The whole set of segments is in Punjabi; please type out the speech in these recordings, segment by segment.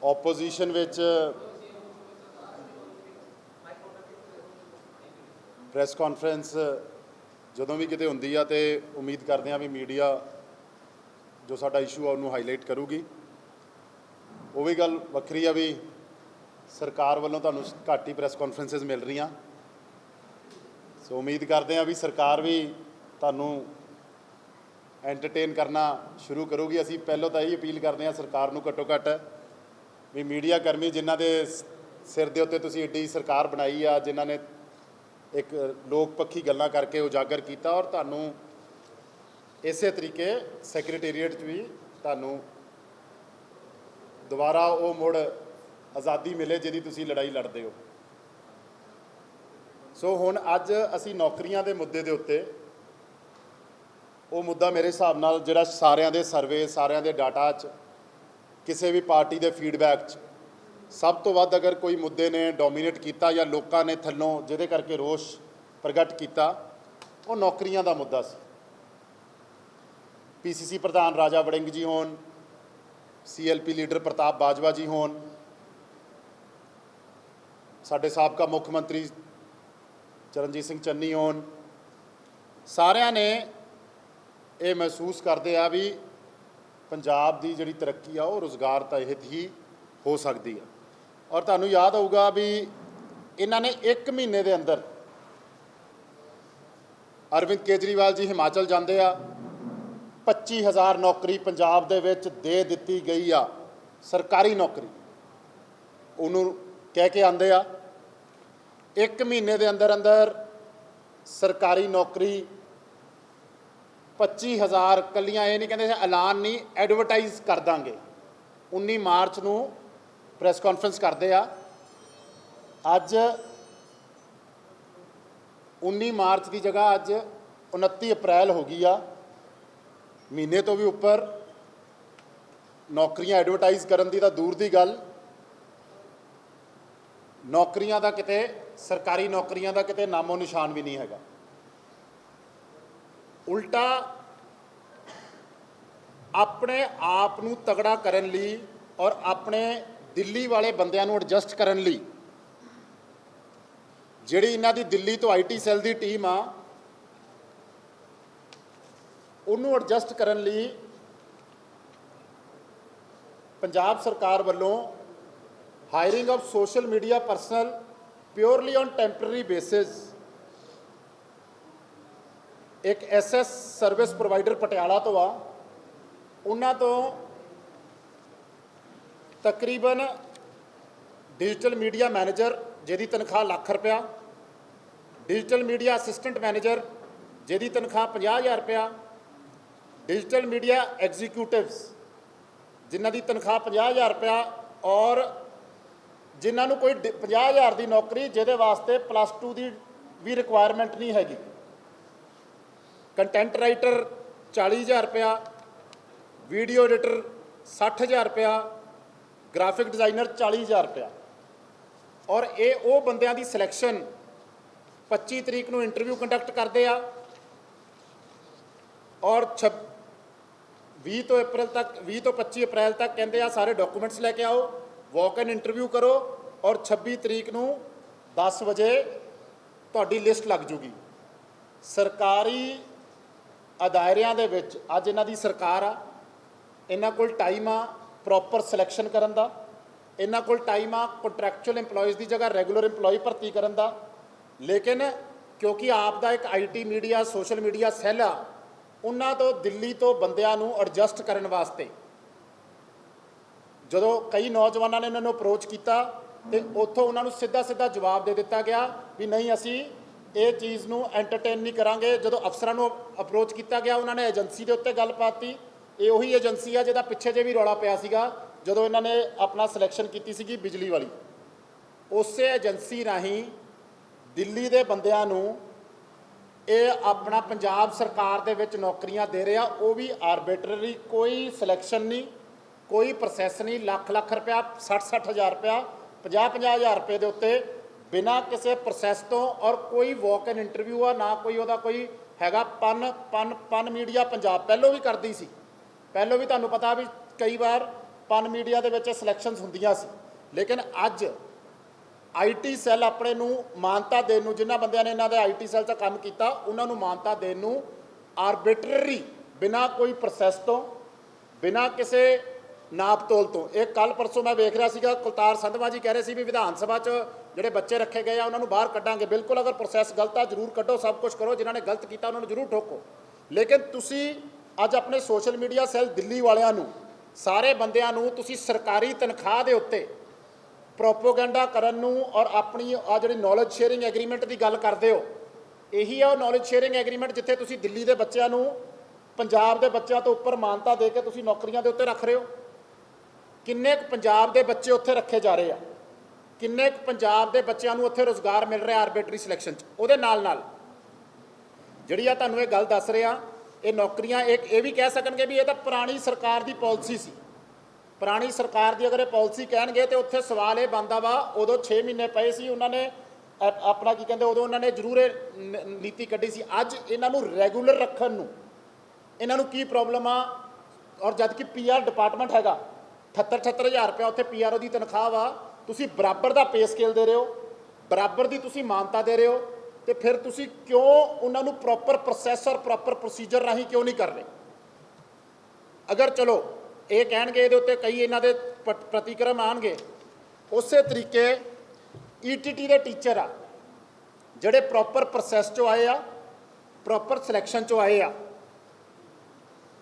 ओपोजिशन विच प्रैस कॉन्फ्रेंस जदों भी किते हुंदी आ ते उम्मीद करते हैं भी मीडिया जो साडा इशू आ उन्होंने हाईलाइट करूगी। वो भी गल वक्री आ भी सरकार वालों तुहानूं घट ही प्रैस कॉन्फ्रेंसिस मिल रही। सो उम्मीद करते हैं भी सरकार भी तुहानूं एंटरटेन करना शुरू करूगी। असी पहलों तो यही अपील करते हैं सरकार नूं घट्टो घट्ट भी मीडिया कर्मी जिन्हां दे सिर दे उत्ते तुसीं एड्डी सरकार बनाई आ, जिन्हां ने एक लोक पक्षी गल्लां करके उजागर किया और तुहानूं इस तरीके सैक्रटेरीएट भी तुहानूं दोबारा वो मुड़ आज़ादी मिले जिहदी तुसीं लड़ाई लड़दे हो। सो हुण अज असी नौकरियां दे मुद्दे दे उत्ते वो मुद्दा मेरे हिसाब नाल जिहड़ा सारिਆਂ दे सर्वे सारिਆਂ दे डाटा च किसी भी पार्टी दे फीडबैक च सब तो वध अगर कोई मुद्दे ने डोमीनेट किया या लोगों ने थल्लों जिहदे करके रोष प्रगट किया वो नौकरियां दा मुद्दा सी। PCC प्रधान राजा वड़िंग जी होन, CLP लीडर प्रताप बाजवा जी होन, साडे साबका मुख मंत्री चरणजीत सिंह चन्नी होन, सारिਆਂ ने ये महसूस करते आ भी पंजाब की जिहड़ी तरक्की आ वो रोज़गार तहत ही हो सकती है। और तुहानूं याद होगा भी इन्हां ने एक महीने के अंदर अरविंद केजरीवाल जी हिमाचल जाते आ 25,000 नौकरी पंजाब दे विच दे दित्ती गई आ, सरकारी नौकरी उन्होंने कह के आंदे आ। एक महीने के अंदर अंदर सरकारी नौकरी 25,000 कलियां ये नहीं कहते ऐलान नहीं एडवरटाइज कर देंगे। 19 मार्च को प्रैस कॉन्फ्रेंस करते आ। अज 19 मार्च की जगह अज 29 अप्रैल हो गई आ। महीने तो भी उपर नौकरियां एडवरटाइज करन दी तां दूर की गल, नौकरियां दा किते सरकारी नौकरियां दा किते नामो निशान भी नहीं हैगा। उल्टा अपने आप नूं तगड़ा करन लई और अपने दिल्ली वाले बंदियां नूं एडजस्ट करन लई जिहड़ी इन्हां दी दिल्ली तो IT सैल की टीम आ उन्होंने एडजस्ट करन लई पंजाब सरकार वालों hiring of social media personal purely on temporary basis एक SS सर्विस प्रोवाइडर पटियाला तो आ, उन्हां तो तकरीबन डिजिटल मीडिया मैनेजर जिहदी तनख्वाह लाख रुपया, डिजिटल मीडिया असिस्टेंट मैनेजर जिहदी तनख्वाह 50,000 रुपया, डिजिटल मीडिया एग्जीक्यूटिव्स जिन्हां दी तनख्वाह 50,000 रुपया और जिन्हां नूं कोई 50,000 की नौकरी जिहदे वास्ते +2 की भी रिक्वायरमेंट नहीं हैगी। कंटेंट राइटर 40,000 रुपया, वीडियो एडिटर 60,000 रुपया, ग्राफिक डिज़ाइनर 40,000 रुपया। और ये वो बंदियां दी सिलैक्शन 25 तरीक नूं इंटरव्यू कंडक्ट करते आ और 20 तो अप्रैल तक 20 तो 25 अप्रैल तक कहते आ सारे डॉकूमेंट्स लैके आओ, वॉक इन इंटरव्यू करो और 26 तरीक नूं 10 बजे तुहाडी लिस्ट लग जूगी। सरकारी अदायरियां दे विच अज इन्हां दी सरकार आ, इन्हां कोल टाइम आ प्रॉपर सिलैक्शन करन दा, इन्हां कोल टाइम आ कंट्रैक्चुअल इंपलॉयज़ की जगह रैगूलर इंपलॉय भर्ती करन दा। लेकिन क्योंकि आप दा एक IT media social media cell आ, उन्हां तो दिल्ली तो बंदियां नूं एडजस्ट करन वास्ते जदों कई नौजवानों ने इन्होंने अप्रोच किया तो उत्थों उन्होंने सीधा सीधा जवाब दे दिता गया भी नहीं असी ये चीज़ नूं एंटरटेन नहीं करांगे। जदों अफसरां नूं अप्रोच किया गया उन्होंने एजेंसी के उत्ते गल पाती, ये उही एजेंसी आ जिहदा पिछे जे भी रौला पिया सीगा जदों इन्होंने अपना सिलैक्शन की सीगी बिजली वाली। उस एजेंसी राहीं दिल्ली के बंदियां नूं ये अपना पंजाब सरकार दे विच नौकरियां दे रहा, वो भी आरबिटररी, कोई सिलैक्शन नहीं, कोई प्रोसैस नहीं। लाख लाख रुपया 60-60 हज़ार रुपया 50-50 हज़ार रुपये के उत्ते बिना किसी प्रोसैस तो और कोई वॉक इन इंटरव्यू आ ना कोई वह कोई हैगा। पन मीडिया पंजाब पहलों भी करती सी, पहलों भी तुहानूं पता भी कई बार ਪਨ ਮੀਡੀਆ ਦੇ ਵਿੱਚ ਸਿਲੈਕਸ਼ਨਸ ਹੁੰਦੀਆਂ ਸੀ, ਲੇਕਿਨ ਅੱਜ ਆਈਟੀ ਸੈੱਲ ਆਪਣੇ ਨੂੰ ਮਾਨਤਾ ਦੇਣ ਨੂੰ, ਜਿਨ੍ਹਾਂ ਬੰਦਿਆਂ ਨੇ ਇਹਨਾਂ ਦੇ ਆਈਟੀ ਸੈੱਲ 'ਚ ਕੰਮ ਕੀਤਾ ਉਹਨਾਂ ਨੂੰ ਮਾਨਤਾ ਦੇਣ ਨੂੰ ਆਰਬਿਟਰਰੀ, ਬਿਨਾਂ ਕੋਈ ਪ੍ਰੋਸੈਸ ਤੋਂ, ਬਿਨਾਂ ਕਿਸੇ ਨਾਪ ਤੋਲ ਤੋਂ। ਇਹ ਕੱਲ ਪਰਸੋਂ ਮੈਂ ਵੇਖ ਰਿਹਾ ਸੀਗਾ, ਕੁਲਤਾਰ ਸੰਧਵਾ ਜੀ ਕਹਿ ਰਹੇ ਸੀ ਵੀ ਵਿਧਾਨ ਸਭਾ 'ਚ ਜਿਹੜੇ ਬੱਚੇ ਰੱਖੇ ਗਏ ਆ ਉਹਨਾਂ ਨੂੰ ਬਾਹਰ ਕੱਢਾਂਗੇ। ਬਿਲਕੁਲ, ਅਗਰ ਪ੍ਰੋਸੈਸ ਗਲਤ ਆ ਜ਼ਰੂਰ ਕੱਢੋ, ਸਭ ਕੁਝ ਕਰੋ, ਜਿਨ੍ਹਾਂ ਨੇ ਗਲਤ ਕੀਤਾ ਉਹਨਾਂ ਨੂੰ ਜ਼ਰੂਰ ਠੋਕੋ, ਲੇਕਿਨ ਤੁਸੀਂ ਅੱਜ ਆਪਣੇ ਸੋਸ਼ਲ ਮੀਡੀਆ ਸੈੱਲ ਦਿੱਲੀ ਵਾਲਿਆਂ ਨੂੰ, ਸਾਰੇ ਬੰਦਿਆਂ ਨੂੰ ਤੁਸੀਂ ਸਰਕਾਰੀ ਤਨਖਾਹ ਦੇ ਉੱਤੇ ਪ੍ਰੋਪੋਗੈਂਡਾ ਕਰਨ ਨੂੰ ਔਰ ਆਪਣੀ ਆ ਜਿਹੜੀ ਨੌਲੇਜ ਸ਼ੇਅਰਿੰਗ ਐਗਰੀਮੈਂਟ ਦੀ ਗੱਲ ਕਰਦੇ ਹੋ, ਇਹੀ ਆ ਉਹ ਨੌਲੇਜ ਸ਼ੇਅਰਿੰਗ ਐਗਰੀਮੈਂਟ ਜਿੱਥੇ ਤੁਸੀਂ ਦਿੱਲੀ ਦੇ ਬੱਚਿਆਂ ਨੂੰ ਪੰਜਾਬ ਦੇ ਬੱਚਿਆਂ ਤੋਂ ਉੱਪਰ ਮਾਨਤਾ ਦੇ ਕੇ ਤੁਸੀਂ ਨੌਕਰੀਆਂ ਦੇ ਉੱਤੇ ਰੱਖ ਰਹੇ ਹੋ। ਕਿੰਨੇ ਕੁ ਪੰਜਾਬ ਦੇ ਬੱਚੇ ਉੱਥੇ ਰੱਖੇ ਜਾ ਰਹੇ ਆ, ਕਿੰਨੇ ਕੁ ਪੰਜਾਬ ਦੇ ਬੱਚਿਆਂ ਨੂੰ ਉੱਥੇ ਰੁਜ਼ਗਾਰ ਮਿਲ ਰਿਹਾ ਆਰਬਿਟਰੀ ਸਿਲੈਕਸ਼ਨ 'ਚ। ਉਹਦੇ ਨਾਲ ਨਾਲ ਜਿਹੜੀ ਆ ਤੁਹਾਨੂੰ ਇਹ ਗੱਲ ਦੱਸ ਰਿਹਾ, ਇਹ ਨੌਕਰੀਆਂ ਇਹ ਵੀ ਕਹਿ ਸਕਣਗੇ ਵੀ ਇਹ ਤਾਂ ਪੁਰਾਣੀ ਸਰਕਾਰ ਦੀ ਪਾਲਿਸੀ ਸੀ। ਪੁਰਾਣੀ ਸਰਕਾਰ ਦੀ ਅਗਰ ਇਹ ਪਾਲਿਸੀ ਕਹਿਣਗੇ ਤੇ ਉੱਥੇ ਸਵਾਲ ਇਹ ਬਣਦਾ ਵਾ, ਉਦੋਂ 6 ਮਹੀਨੇ ਪਏ ਸੀ, ਉਹਨਾਂ ਨੇ ਆਪਣਾ ਕੀ ਕਹਿੰਦੇ, ਉਦੋਂ ਉਹਨਾਂ ਨੇ ਜ਼ਰੂਰ ਇਹ ਨੀਤੀ ਕੱਢੀ ਸੀ। ਅੱਜ ਇਹਨਾਂ ਨੂੰ ਰੈਗੂਲਰ ਰੱਖਣ ਨੂੰ ਇਹਨਾਂ ਨੂੰ ਕੀ ਪ੍ਰੋਬਲਮ ਆ? ਔਰ ਜਦ ਕਿ ਪੀਆਰ ਡਿਪਾਰਟਮੈਂਟ ਹੈਗਾ, 78,000 ਰੁਪਇਆ ਉੱਥੇ ਪੀਆਰਓ ਦੀ ਤਨਖਾਹ ਵਾ, ਤੁਸੀਂ ਬਰਾਬਰ ਦਾ ਪੇ ਸਕੇਲ ਦੇ ਰਹੇ ਹੋ, ਬਰਾਬਰ ਦੀ ਤੁਸੀਂ ਮਾਨਤਾ ਦੇ ਰਹੇ ਹੋ, ਤੇ ਫਿਰ ਤੁਸੀਂ ਕਿਉਂ ਉਹਨਾਂ ਨੂੰ ਪ੍ਰੋਪਰ ਪ੍ਰੋਸੈਸ ਔਰ ਪ੍ਰੋਪਰ ਪ੍ਰੋਸੀਜਰ ਰਾਹੀਂ ਕਿਉਂ ਨਹੀਂ ਕਰ ਰਹੇ? ਅਗਰ ਚਲੋ ਇਹ ਕਹਿਣਗੇ ਇਹਦੇ ਉੱਤੇ ਕਈ ਇਹਨਾਂ ਦੇ ਪ੍ਰਤੀਕਰਮ ਆਉਣਗੇ, ਉਸੇ ਤਰੀਕੇ ਈਟੀਟੀ ਦੇ ਟੀਚਰ ਆ ਜਿਹੜੇ ਪ੍ਰੋਪਰ ਪ੍ਰੋਸੈਸ 'ਚੋਂ ਆਏ ਆ, ਪ੍ਰੋਪਰ ਸਿਲੈਕਸ਼ਨ 'ਚੋਂ ਆਏ ਆ,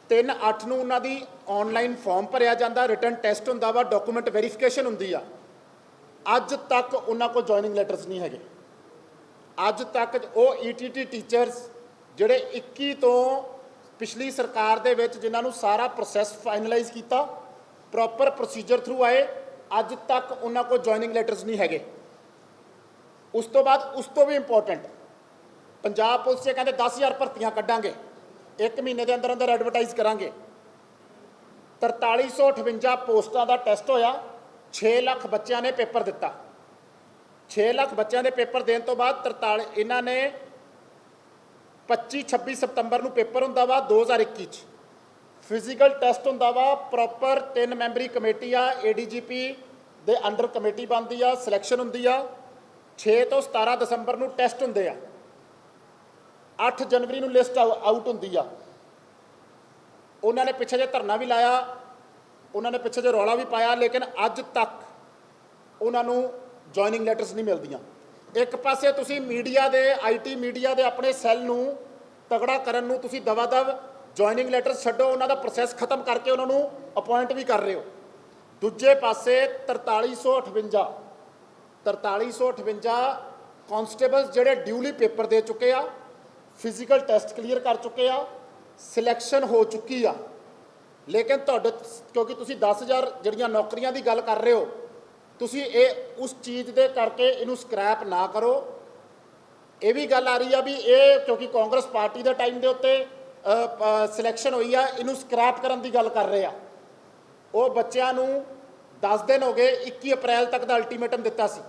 3/8 ਨੂੰ ਉਹਨਾਂ ਦੀ ਆਨਲਾਈਨ ਫਾਰਮ ਭਰਿਆ ਜਾਂਦਾ, ਰਿਟਨ ਟੈਸਟ ਹੁੰਦਾ ਵਾ, ਡਾਕੂਮੈਂਟ ਵੈਰੀਫਿਕੇਸ਼ਨ ਹੁੰਦੀ ਆ। ਅੱਜ ਤੱਕ ਉਹਨਾਂ ਕੋਲ ਜੁਆਇਨਿੰਗ ਲੈਟਰਸ ਨਹੀਂ ਹੈਗੇ। ਅੱਜ ਤੱਕ ਉਹ ਈਟੀਟੀ ਟੀਚਰਸ ਜਿਹੜੇ 21 ਤੋਂ ਪਿਛਲੀ ਸਰਕਾਰ ਦੇ ਵਿੱਚ ਜਿਨ੍ਹਾਂ ਨੂੰ ਸਾਰਾ ਪ੍ਰੋਸੈਸ ਫਾਈਨਲਾਈਜ਼ ਕੀਤਾ, ਪ੍ਰੋਪਰ ਪ੍ਰੋਸੀਜਰ ਥਰੂ ਆਏ, ਅੱਜ ਤੱਕ ਉਹਨਾਂ ਕੋਲ ਜੁਆਇਨਿੰਗ ਲੈਟਰਸ ਨਹੀਂ ਹੈਗੇ। ਉਸ ਤੋਂ ਬਾਅਦ ਉਸ ਤੋਂ ਵੀ ਇੰਪੋਰਟੈਂਟ, ਪੰਜਾਬ ਪੁਲਿਸ 'ਚ ਕਹਿੰਦੇ 10,000 ਭਰਤੀਆਂ ਕੱਢਾਂਗੇ, 1 ਮਹੀਨੇ ਦੇ ਅੰਦਰ ਅੰਦਰ ਐਡਵਰਟਾਈਜ਼ ਕਰਾਂਗੇ। 4358 ਪੋਸਟਾਂ ਦਾ ਟੈਸਟ ਹੋਇਆ, 6 ਲੱਖ ਬੱਚਿਆਂ ਨੇ ਪੇਪਰ ਦਿੱਤਾ। 6 ਲੱਖ ਬੱਚਿਆਂ ਦੇ ਪੇਪਰ ਦੇਣ ਤੋਂ ਬਾਅਦ ਇਹਨਾਂ ਨੇ 25-26 ਸਤੰਬਰ ਨੂੰ ਪੇਪਰ ਹੁੰਦਾ ਵਾ 2021 'ਚ, ਫਿਜ਼ੀਕਲ ਟੈਸਟ ਹੁੰਦਾ ਵਾ, ਪ੍ਰੋਪਰ 3 ਮੈਂਬਰੀ ਕਮੇਟੀ ਆ, ADGP ਦੇ ਅੰਡਰ ਕਮੇਟੀ ਬਣਦੀ ਆ, ਸਿਲੈਕਸ਼ਨ ਹੁੰਦੀ ਆ, 6 ਤੋਂ 17 ਦਸੰਬਰ ਨੂੰ ਟੈਸਟ ਹੁੰਦੇ ਆ, 8 ਜਨਵਰੀ ਨੂੰ ਲਿਸਟ ਆਊਟ ਹੁੰਦੀ ਆ। ਉਹਨਾਂ ਨੇ ਪਿੱਛੇ ਜੇ ਧਰਨਾ ਵੀ ਲਾਇਆ, ਉਹਨਾਂ ਨੇ ਪਿੱਛੇ ਜੇ ਰੌਲਾ ਵੀ ਪਾਇਆ, ਲੇਕਿਨ ਅੱਜ ਤੱਕ ਉਹਨਾਂ ਨੂੰ ਜੁਆਇਨਿੰਗ ਲੈਟਰਸ ਨਹੀਂ ਮਿਲਦੀਆਂ। ਇੱਕ ਪਾਸੇ ਤੁਸੀਂ ਮੀਡੀਆ ਦੇ, IT ਮੀਡੀਆ ਦੇ ਆਪਣੇ ਸੈੱਲ ਨੂੰ ਤਗੜਾ ਕਰਨ ਨੂੰ ਤੁਸੀਂ ਦਵਾ ਦਵ ਜੁਆਇਨਿੰਗ ਲੈਟਰਸ ਛੱਡੋ, ਉਹਨਾਂ ਦਾ ਪ੍ਰੋਸੈਸ ਖਤਮ ਕਰਕੇ ਉਹਨਾਂ ਨੂੰ ਅਪਾਇੰਟ ਵੀ ਕਰ ਰਹੇ ਹੋ। ਦੂਜੇ ਪਾਸੇ 4358 ਕਾਂਸਟੇਬਲਸ ਜਿਹੜੇ ਡਿਊਲੀ ਪੇਪਰ ਦੇ ਚੁੱਕੇ ਆ, ਫਿਜ਼ੀਕਲ ਟੈਸਟ ਕਲੀਅਰ ਕਰ ਚੁੱਕੇ ਆ, ਸਿਲੈਕਸ਼ਨ ਹੋ ਚੁੱਕੀ ਆ, ਲੇਕਿਨ ਤੁਹਾਡੇ ਕਿਉਂਕਿ ਤੁਸੀਂ 10,000 ਜਿਹੜੀਆਂ ਨੌਕਰੀਆਂ ਦੀ ਗੱਲ ਕਰ ਰਹੇ ਹੋ, ਤੁਸੀਂ ਇਹ ਉਸ ਚੀਜ਼ ਦੇ ਕਰਕੇ ਇਹਨੂੰ ਸਕ੍ਰੈਪ ਨਾ ਕਰੋ। ਇਹ ਵੀ ਗੱਲ ਆ ਰਹੀ ਆ ਵੀ ਇਹ ਕਿਉਂਕਿ ਕਾਂਗਰਸ ਪਾਰਟੀ ਦੇ ਟਾਈਮ ਦੇ ਉੱਤੇ ਸਿਲੈਕਸ਼ਨ ਹੋਈ ਆ, ਇਹਨੂੰ ਸਕ੍ਰੈਪ ਕਰਨ ਦੀ ਗੱਲ ਕਰ ਰਹੇ ਆ। ਉਹ ਬੱਚਿਆਂ ਨੂੰ 10 ਦਿਨ ਹੋ ਗਏ, 21 ਅਪ੍ਰੈਲ ਤੱਕ ਦਾ ਅਲਟੀਮੇਟਮ ਦਿੱਤਾ ਸੀ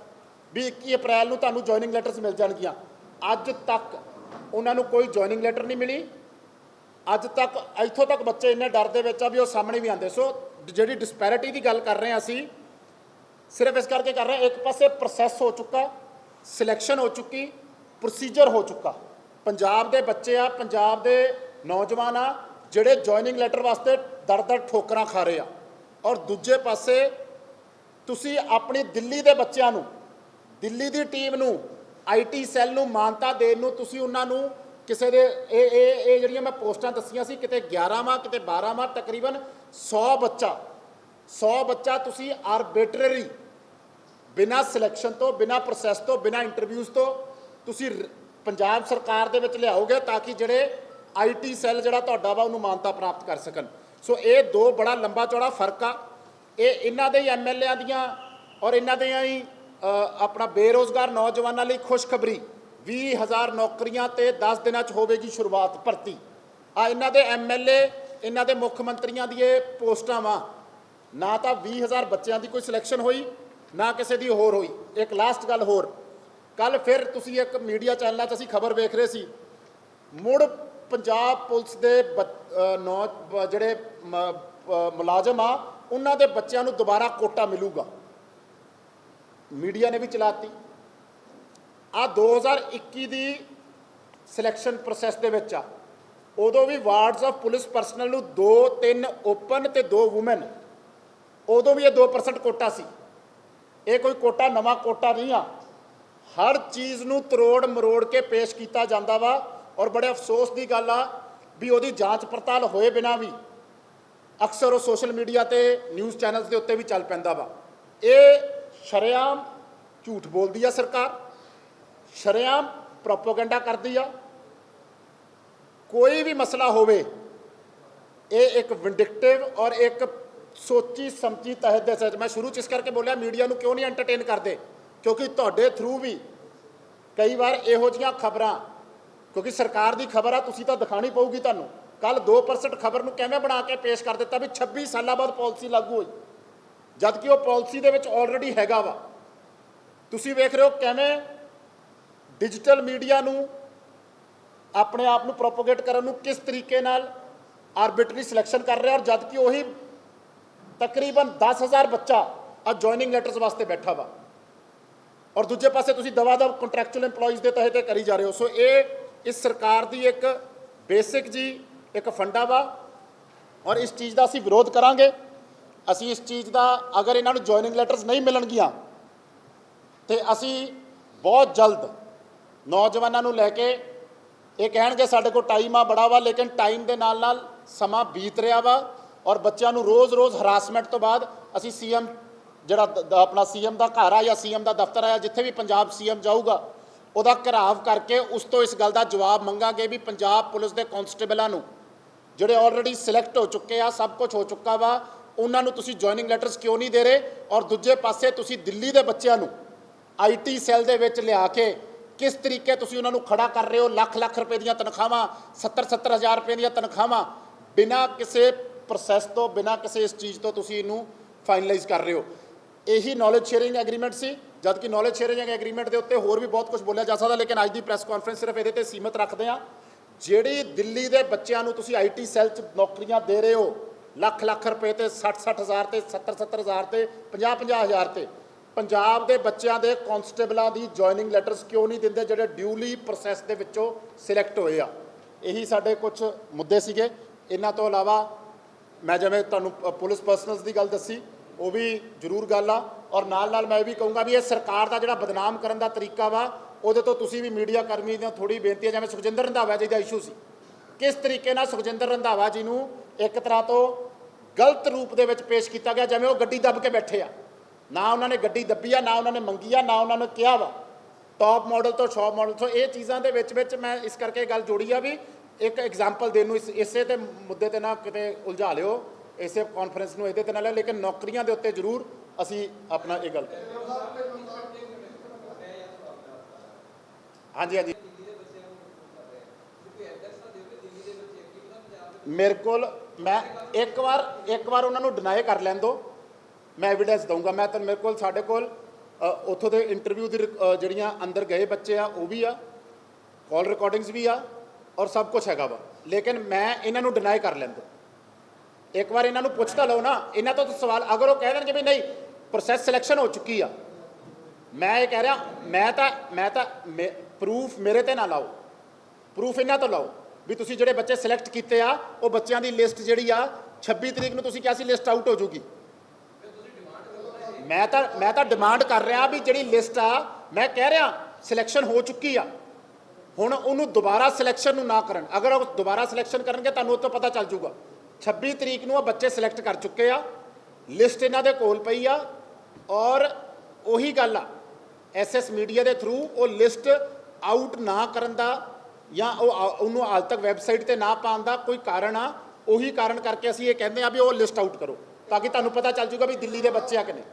ਵੀ 21 ਅਪ੍ਰੈਲ ਨੂੰ ਤੁਹਾਨੂੰ ਜੁਆਇਨਿੰਗ ਲੈਟਰਸ ਮਿਲ ਜਾਣਗੀਆਂ। ਅੱਜ ਤੱਕ ਉਹਨਾਂ ਨੂੰ ਕੋਈ ਜੁਆਇਨਿੰਗ ਲੈਟਰ ਨਹੀਂ ਮਿਲੀ। ਅੱਜ ਤੱਕ ਇੱਥੋਂ ਤੱਕ ਬੱਚੇ ਇੰਨੇ ਡਰ ਦੇ ਵਿੱਚ ਆ ਵੀ ਉਹ ਸਾਹਮਣੇ ਵੀ ਆਉਂਦੇ। ਸੋ ਜਿਹੜੀ ਡਿਸਪੈਰਿਟੀ ਦੀ ਗੱਲ ਕਰ ਰਹੇ ਹਾਂ ਅਸੀਂ, ਸਿਰਫ ਇਸ ਕਰਕੇ ਕਰ ਰਹੇ ਹਾਂ, ਇੱਕ ਪਾਸੇ ਪ੍ਰੋਸੈਸ ਹੋ ਚੁੱਕਾ, ਸਿਲੈਕਸ਼ਨ ਹੋ ਚੁੱਕੀ, ਪ੍ਰੋਸੀਜਰ ਹੋ ਚੁੱਕਾ। ਪੰਜਾਬ ਦੇ ਬੱਚੇ ਆ, ਪੰਜਾਬ ਦੇ ਨੌਜਵਾਨ ਆ ਜਿਹੜੇ ਜੁਆਇਨਿੰਗ ਲੈਟਰ ਵਾਸਤੇ ਦਰ ਠੋਕਰਾਂ ਖਾ ਰਹੇ ਆ, ਔਰ ਦੂਜੇ ਪਾਸੇ ਤੁਸੀਂ ਆਪਣੀ ਦਿੱਲੀ ਦੇ ਬੱਚਿਆਂ ਨੂੰ, ਦਿੱਲੀ ਦੀ ਟੀਮ ਨੂੰ, IT ਸੈੱਲ ਨੂੰ ਮਾਨਤਾ ਦੇਣ ਨੂੰ ਤੁਸੀਂ ਉਹਨਾਂ ਨੂੰ ਕਿਸੇ ਦੇ ਇਹ ਜਿਹੜੀਆਂ ਮੈਂ ਪੋਸਟਾਂ ਦੱਸੀਆਂ ਸੀ, ਕਿਤੇ 11 ਵਾਂ ਕਿਤੇ 12 ਵਾਂ, ਤਕਰੀਬਨ 100 ਬੱਚਾ ਤੁਸੀਂ ਆਰਬਿਟਰਰੀ ਬਿਨਾਂ ਸਿਲੈਕਸ਼ਨ ਤੋਂ, ਬਿਨਾਂ ਪ੍ਰੋਸੈਸ ਤੋਂ, ਬਿਨਾਂ ਇੰਟਰਵਿਊਜ਼ ਤੋਂ ਤੁਸੀਂ ਪੰਜਾਬ ਸਰਕਾਰ ਦੇ ਵਿੱਚ ਲਿਆਓਗੇ ਤਾਂ ਕਿ ਜਿਹੜੇ IT ਸੈੱਲ ਜਿਹੜਾ ਤੁਹਾਡਾ ਵਾ ਉਹਨੂੰ ਮਾਨਤਾ ਪ੍ਰਾਪਤ ਕਰ ਸਕਣ। ਸੋ ਇਹ ਦੋ ਬੜਾ ਲੰਬਾ ਚੌੜਾ ਫਰਕ ਆ। ਇਹ ਇਹਨਾਂ ਦੇ ਹੀ MLA ਦੀਆਂ ਔਰ ਇਹਨਾਂ ਦੀਆਂ ਹੀ ਆਪਣਾ ਬੇਰੋਜ਼ਗਾਰ ਨੌਜਵਾਨਾਂ ਲਈ ਖੁਸ਼ਖਬਰੀ, 20,000 ਨੌਕਰੀਆਂ ਤੇ 10 ਦਿਨਾਂ 'ਚ ਹੋਵੇਗੀ ਸ਼ੁਰੂਆਤ ਭਰਤੀ। ਇਹਨਾਂ ਦੇ MLA, ਇਹਨਾਂ ਦੇ ਮੁੱਖ ਮੰਤਰੀਆਂ ਦੀ ਇਹ ਪੋਸਟਾਂ ਵਾ। ਨਾ ਤਾਂ 20,000 ਬੱਚਿਆਂ ਦੀ ਕੋਈ ਸਿਲੈਕਸ਼ਨ ਹੋਈ, ਨਾ ਕਿਸੇ ਦੀ ਹੋਰ ਹੋਈ। ਇੱਕ ਲਾਸਟ ਗੱਲ ਹੋਰ, ਕੱਲ ਫਿਰ ਤੁਸੀਂ ਇੱਕ ਮੀਡੀਆ ਚੈਨਲਾਂ 'ਚ ਅਸੀਂ ਖਬਰ ਵੇਖ ਰਹੇ ਸੀ, ਮੁੜ ਪੰਜਾਬ ਪੁਲਿਸ ਦੇ ਜਿਹੜੇ ਮੁਲਾਜ਼ਮ ਆ ਉਹਨਾਂ ਦੇ ਬੱਚਿਆਂ ਨੂੰ ਦੁਬਾਰਾ ਕੋਟਾ ਮਿਲੂਗਾ। ਮੀਡੀਆ ਨੇ ਵੀ ਚਲਾਤੀ। ਆ 2021 ਦੀ ਸਿਲੈਕਸ਼ਨ ਪ੍ਰੋਸੈਸ ਦੇ ਵਿੱਚ ਆ, ਉਦੋਂ ਵੀ ਵਾਰਡਸ ਆਫ ਪੁਲਿਸ ਪਰਸਨਲ ਨੂੰ 2-3 ਓਪਨ ਤੇ 2 ਵੂਮਨ, ਉਦੋਂ ਵੀ ਇਹ 2% ਕੋਟਾ ਸੀ। ਇਹ ਕੋਈ ਕੋਟਾ ਨਵਾਂ ਕੋਟਾ ਨਹੀਂ ਆ। ਹਰ ਚੀਜ਼ ਨੂੰ ਤਰੋੜ ਮਰੋੜ ਕੇ ਪੇਸ਼ ਕੀਤਾ ਜਾਂਦਾ ਵਾ। ਔਰ ਬੜੇ ਅਫਸੋਸ ਦੀ ਗੱਲ ਆ ਵੀ ਉਹਦੀ ਜਾਂਚ ਪੜਤਾਲ ਹੋਏ ਬਿਨਾਂ ਵੀ ਅਕਸਰ ਉਹ ਸੋਸ਼ਲ ਮੀਡੀਆ ਤੇ ਨਿਊਜ਼ ਚੈਨਲਸ ਦੇ ਉੱਤੇ ਵੀ ਚੱਲ ਪੈਂਦਾ ਵਾ। ਇਹ ਸ਼ਰੇਆਮ ਝੂਠ ਬੋਲਦੀ ਆ ਸਰਕਾਰ, ਸ਼ਰੇਆਮ ਪ੍ਰੋਪੋਗੈਂਡਾ ਕਰਦੀ ਆ। ਕੋਈ ਵੀ ਮਸਲਾ ਹੋਵੇ, ਇਹ ਇੱਕ ਵਿੰਡਿਕਟਿਵ ਔਰ ਇੱਕ ਸੋਚੀ ਸਮਝੀ ਤਹਿਤ ਦੇ ਸੱਚ। ਮੈਂ ਸ਼ੁਰੂ 'ਚ ਇਸ ਕਰਕੇ ਬੋਲਿਆ ਮੀਡੀਆ ਨੂੰ ਕਿਉਂ ਨਹੀਂ ਐਂਟਰਟੇਨ ਕਰਦੇ, ਕਿਉਂਕਿ ਤੁਹਾਡੇ ਥਰੂ ਵੀ ਕਈ ਵਾਰ ਇਹੋ ਜਿਹੀਆਂ ਖਬਰਾਂ, ਕਿਉਂਕਿ ਸਰਕਾਰ ਦੀ ਖਬਰ ਆ, ਤੁਸੀਂ ਤਾਂ ਦਿਖਾਣੀ ਪਊਗੀ ਤੁਹਾਨੂੰ। ਕੱਲ 2% ਖਬਰ ਨੂੰ ਕਿਵੇਂ ਬਣਾ ਕੇ ਪੇਸ਼ ਕਰ ਦਿੱਤਾ ਵੀ 26 ਸਾਲਾਂ ਬਾਅਦ ਪਾਲਿਸੀ ਲਾਗੂ ਹੋਈ, ਜਦ ਕਿ ਉਹ ਪਾਲਿਸੀ ਦੇ ਵਿੱਚ ਆਲਰੇਡੀ ਹੈਗਾ ਵਾ। ਤੁਸੀਂ ਵੇਖ ਰਹੇ ਹੋ ਕਿਵੇਂ ਡਿਜੀਟਲ ਮੀਡੀਆ ਨੂੰ ਆਪਣੇ ਆਪ ਨੂੰ ਪ੍ਰੋਪੋਗੇਟ ਕਰਨ ਨੂੰ ਕਿਸ ਤਰੀਕੇ ਨਾਲ ਆਰਬਿਟਰੀ ਸਿਲੈਕਸ਼ਨ ਕਰ ਰਿਹਾ, ਔਰ ਜਦ ਕਿ ਉਹੀ ਤਕਰੀਬਨ 10,000 ਬੱਚਾ ਅੱਜ ਜੁਆਇਨਿੰਗ ਲੈਟਰਸ ਵਾਸਤੇ ਬੈਠਾ ਵਾ, ਔਰ ਦੂਜੇ ਪਾਸੇ ਤੁਸੀਂ ਦਵਾ-ਦਵ ਕੰਟਰੈਕਚੁਅਲ EMPLOYEES ਦੇ ਤਹਿਤ ਕਰੀ ਜਾ ਰਹੇ ਹੋ। ਸੋ ਇਹ ਇਸ ਸਰਕਾਰ ਦੀ ਇੱਕ ਬੇਸਿਕ ਜੀ ਇੱਕ ਫੰਡਾ ਵਾ, ਔਰ ਇਸ ਚੀਜ਼ ਦਾ ਅਸੀਂ ਵਿਰੋਧ ਕਰਾਂਗੇ। ਅਸੀਂ ਇਸ ਚੀਜ਼ ਦਾ, ਅਗਰ ਇਹਨਾਂ ਨੂੰ ਜੁਆਇਨਿੰਗ ਲੈਟਰਸ ਨਹੀਂ ਮਿਲਣਗੀਆਂ ਤੇ ਅਸੀਂ ਬਹੁਤ ਜਲਦ ਨੌਜਵਾਨਾਂ ਨੂੰ ਲੈ ਕੇ, ਇਹ ਕਹਿਣਗੇ ਸਾਡੇ ਕੋਲ ਟਾਈਮ ਆ ਬੜਾ ਵਾ, ਲੇਕਿਨ ਟਾਈਮ ਦੇ ਨਾਲ ਨਾਲ ਸਮਾਂ ਬੀਤ ਰਿਹਾ ਵਾ, ਔਰ ਬੱਚਿਆਂ ਨੂੰ ਰੋਜ਼-ਰੋਜ਼ ਹਰਾਸਮੈਂਟ ਤੋਂ ਬਾਅਦ ਅਸੀਂ CM ਜਿਹੜਾ ਆਪਣਾ CM ਦਾ ਘਰ ਆ ਜਾਂ CM ਦਾ ਦਫ਼ਤਰ ਆ, ਜਿੱਥੇ ਵੀ ਪੰਜਾਬ CM ਜਾਊਗਾ ਉਹਦਾ ਘਿਰਾਵ ਕਰਕੇ ਉਸ ਤੋਂ ਇਸ ਗੱਲ ਦਾ ਜਵਾਬ ਮੰਗਾਂਗੇ ਵੀ ਪੰਜਾਬ ਪੁਲਿਸ ਦੇ ਕਾਂਸਟੇਬਲਾਂ ਨੂੰ ਜਿਹੜੇ ਆਲਰੇਡੀ ਸਿਲੈਕਟ ਹੋ ਚੁੱਕੇ ਆ, ਸਭ ਕੁਝ ਹੋ ਚੁੱਕਾ ਵਾ, ਉਹਨਾਂ ਨੂੰ ਤੁਸੀਂ ਜੁਆਇਨਿੰਗ ਲੈਟਰਸ ਕਿਉਂ ਨਹੀਂ ਦੇ ਰਹੇ। ਔਰ ਦੂਜੇ ਪਾਸੇ ਤੁਸੀਂ ਦਿੱਲੀ ਦੇ ਬੱਚਿਆਂ ਨੂੰ IT ਸੈੱਲ ਦੇ ਵਿੱਚ ਲਿਆ ਕੇ ਕਿਸ ਤਰੀਕੇ ਤੁਸੀਂ ਉਹਨਾਂ ਨੂੰ ਖੜਾ ਕਰ ਰਹੇ ਹੋ। ਲੱਖ ਰੁਪਏ ਦੀਆਂ ਤਨਖਾਹਾਂ, 70 ਹਜ਼ਾਰ ਰੁਪਏ ਦੀਆਂ ਤਨਖਾਹਾਂ, ਬਿਨਾਂ ਕਿਸੇ ਪ੍ਰੋਸੈਸ ਤੋਂ, ਬਿਨਾਂ ਕਿਸੇ ਇਸ ਚੀਜ਼ ਤੋਂ ਤੁਸੀਂ ਇਹਨੂੰ ਫਾਈਨਲਾਈਜ਼ ਕਰ ਰਹੇ ਹੋ। ਇਹੀ ਨੌਲੇਜ ਸ਼ੇਅਰਿੰਗ ਐਗਰੀਮੈਂਟ ਸੀ, ਜਦ ਕਿ ਨੌਲੇਜ ਸ਼ੇਅਰਿੰਗ ਐਗਰੀਮੈਂਟ ਦੇ ਉੱਤੇ ਹੋਰ ਵੀ ਬਹੁਤ ਕੁਝ ਬੋਲਿਆ ਜਾ ਸਕਦਾ, ਲੇਕਿਨ ਅੱਜ ਦੀ ਪ੍ਰੈਸ ਕਾਨਫਰੰਸ ਸਿਰਫ ਇਹਦੇ ਤੇ ਸੀਮਿਤ ਰੱਖਦੇ ਹਾਂ। ਜਿਹੜੀ ਦਿੱਲੀ ਦੇ ਬੱਚਿਆਂ ਨੂੰ ਤੁਸੀਂ IT ਸੈੱਲ 'ਚ ਨੌਕਰੀਆਂ ਦੇ ਰਹੇ ਹੋ, ਲੱਖ ਰੁਪਏ ਤੇ 60 ਹਜ਼ਾਰ ਤੇ 70 ਹਜ਼ਾਰ ਤੇ 50 ਹਜ਼ਾਰ ਤੇ, ਪੰਜਾਬ ਦੇ ਬੱਚਿਆਂ ਦੇ ਕਾਂਸਟੇਬਲਾਂ ਦੀ ਜੁਆਇਨਿੰਗ ਲੈਟਰਸ ਕਿਉਂ ਨਹੀਂ ਦਿੰਦੇ ਜਿਹੜੇ ਡਿਊਲੀ ਪ੍ਰੋਸੈਸ ਦੇ ਵਿੱਚੋਂ ਸਿਲੈਕਟ ਹੋਏ ਆ। ਇਹੀ ਸਾਡੇ ਕੁਝ ਮੁੱਦੇ ਸੀਗੇ। ਇਹਨਾਂ ਤੋਂ ਇਲਾਵਾ ਮੈਂ ਜਿਵੇਂ ਤੁਹਾਨੂੰ ਪੁਲਿਸ ਪਰਸਨਲਸ ਦੀ ਗੱਲ ਦੱਸੀ, ਉਹ ਵੀ ਜ਼ਰੂਰ ਗੱਲ ਆ। ਔਰ ਨਾਲ ਮੈਂ ਇਹ ਵੀ ਕਹੂੰਗਾ ਵੀ ਇਹ ਸਰਕਾਰ ਦਾ ਜਿਹੜਾ ਬਦਨਾਮ ਕਰਨ ਦਾ ਤਰੀਕਾ ਵਾ, ਉਹਦੇ ਤੋਂ ਤੁਸੀਂ ਵੀ ਮੀਡੀਆ ਕਰਮੀ ਦੀਆਂ ਥੋੜ੍ਹੀ ਬੇਨਤੀ ਹੈ। ਜਿਵੇਂ ਸੁਖਜਿੰਦਰ ਰੰਧਾਵਾ ਜੀ ਦਾ ਇਸ਼ੂ ਸੀ, ਕਿਸ ਤਰੀਕੇ ਨਾਲ ਸੁਖਜਿੰਦਰ ਰੰਧਾਵਾ ਜੀ ਨੂੰ ਇੱਕ ਤਰ੍ਹਾਂ ਤੋਂ ਗਲਤ ਰੂਪ ਦੇ ਵਿੱਚ ਪੇਸ਼ ਕੀਤਾ ਗਿਆ, ਜਿਵੇਂ ਉਹ ਗੱਡੀ ਦੱਬ ਕੇ ਬੈਠੇ ਆ। ਨਾ ਉਹਨਾਂ ਨੇ ਗੱਡੀ ਦੱਬੀ ਆ, ਨਾ ਉਹਨਾਂ ਨੇ ਮੰਗੀ ਆ, ਨਾ ਉਹਨਾਂ ਨੇ ਕਿਹਾ ਵਾ ਟੌਪ ਮਾਡਲ ਤੋਂ ਸ਼ੌਪ ਮਾਡਲ ਤੋਂ। ਇਹ ਚੀਜ਼ਾਂ ਦੇ ਵਿੱਚ ਮੈਂ ਇਸ ਕਰਕੇ ਗੱਲ ਜੋੜੀ ਆ ਵੀ ਇੱਕ ਐਗਜ਼ਾਮਪਲ ਦੇਣ ਨੂੰ, ਇਸੇ ਤੇ ਮੁੱਦੇ ਤੇ ਨਾ ਕਿਤੇ ਉਲਝਾ ਲਿਓ, ਇਸੇ ਕਾਨਫਰੰਸ ਨੂੰ ਇਹਦੇ ਤੇ ਨਾ ਲਿਓ, ਲੇਕਿਨ ਨੌਕਰੀਆਂ ਦੇ ਉੱਤੇ ਜ਼ਰੂਰ ਅਸੀਂ ਆਪਣਾ ਇਹ ਗੱਲ। ਹਾਂਜੀ ਮੇਰੇ ਕੋਲ, ਮੈਂ ਇੱਕ ਵਾਰ ਉਹਨਾਂ ਨੂੰ ਡਿਨਾਈ ਕਰ ਲੈਣ ਦਿਓ, ਮੈਂ ਐਵੀਡੈਂਸ ਦਊਂਗਾ। ਮੈਂ ਤਾਂ ਮੇਰੇ ਕੋਲ, ਸਾਡੇ ਕੋਲ ਉੱਥੋਂ ਦੇ ਇੰਟਰਵਿਊ ਦੀ ਜਿਹੜੀਆਂ ਅੰਦਰ ਗਏ ਬੱਚੇ ਆ ਉਹ ਵੀ ਆ, ਕਾਲ ਰਿਕਾਰਡਿੰਗਸ ਵੀ ਆ, ਔਰ ਸਭ ਕੁਝ ਹੈਗਾ ਵਾ, ਲੇਕਿਨ ਮੈਂ ਇਹਨਾਂ ਨੂੰ ਡਿਨਾਈ ਕਰ ਲੈਣ ਦਿਓ। ਇੱਕ ਵਾਰ ਇਹਨਾਂ ਨੂੰ ਪੁੱਛ ਤਾਂ ਲਓ ਨਾ, ਇਹਨਾਂ ਤੋਂ ਸਵਾਲ, ਅਗਰ ਉਹ ਕਹਿ ਦੇਣਗੇ ਵੀ ਨਹੀਂ ਪ੍ਰੋਸੈਸ ਸਿਲੈਕਸ਼ਨ ਹੋ ਚੁੱਕੀ ਆ, ਮੈਂ ਇਹ ਕਹਿ ਰਿਹਾ, ਮੈਂ ਤਾਂ ਪ੍ਰੂਫ ਮੇਰੇ ਤੇ ਨਾ ਲਾਓ, ਪ੍ਰੂਫ ਇਹਨਾਂ ਤੋਂ ਲਾਓ ਵੀ ਤੁਸੀਂ ਜਿਹੜੇ ਬੱਚੇ ਸਿਲੈਕਟ ਕੀਤੇ ਆ, ਉਹ ਬੱਚਿਆਂ ਦੀ ਲਿਸਟ ਜਿਹੜੀ ਆ 26 ਤਰੀਕ ਨੂੰ ਤੁਸੀਂ ਕਿਹਾ ਸੀ ਲਿਸਟ ਆਊਟ ਹੋ ਜੂਗੀ। ਮੈਂ ਤਾਂ ਡਿਮਾਂਡ ਕਰ ਰਿਹਾ ਵੀ ਜਿਹੜੀ ਲਿਸਟ ਆ, ਮੈਂ ਕਹਿ ਰਿਹਾ ਸਿਲੈਕਸ਼ਨ ਹੋ ਚੁੱਕੀ ਆ, ਹੁਣ ਉਹਨੂੰ ਦੁਬਾਰਾ ਸਿਲੈਕਸ਼ਨ ਨੂੰ ਨਾ ਕਰਨ। ਅਗਰ ਉਹ ਦੁਬਾਰਾ ਸਿਲੈਕਸ਼ਨ ਕਰਨਗੇ ਤੁਹਾਨੂੰ ਉਹ ਤੋਂ ਪਤਾ ਚੱਲ ਜੂਗਾ। 26 ਤਰੀਕ ਨੂੰ ਉਹ ਬੱਚੇ ਸਿਲੈਕਟ ਕਰ ਚੁੱਕੇ ਆ, ਲਿਸਟ ਇਹਨਾਂ ਦੇ ਕੋਲ ਪਈ ਆ, ਔਰ ਉਹੀ ਗੱਲ ਆ SS ਮੀਡੀਆ ਦੇ ਥਰੂ ਉਹ ਲਿਸਟ ਆਊਟ ਨਾ ਕਰਨ ਦਾ ਜਾਂ ਉਹਨੂੰ ਹਾਲ ਤੱਕ ਵੈਬਸਾਈਟ ਤੇ ਨਾ ਪਾਉਣ ਦਾ ਕੋਈ ਕਾਰਨ ਆ। ਉਹੀ ਕਾਰਨ ਕਰਕੇ ਅਸੀਂ ਇਹ ਕਹਿੰਦੇ ਆ ਵੀ ਉਹ ਲਿਸਟ ਆਊਟ ਕਰੋ, ਤਾਂ ਕਿ ਤੁਹਾਨੂੰ ਪਤਾ ਚੱਲ ਜੂਗਾ ਵੀ ਦਿੱਲੀ ਦੇ ਬੱਚੇ ਆ ਕਿ ਨਹੀਂ।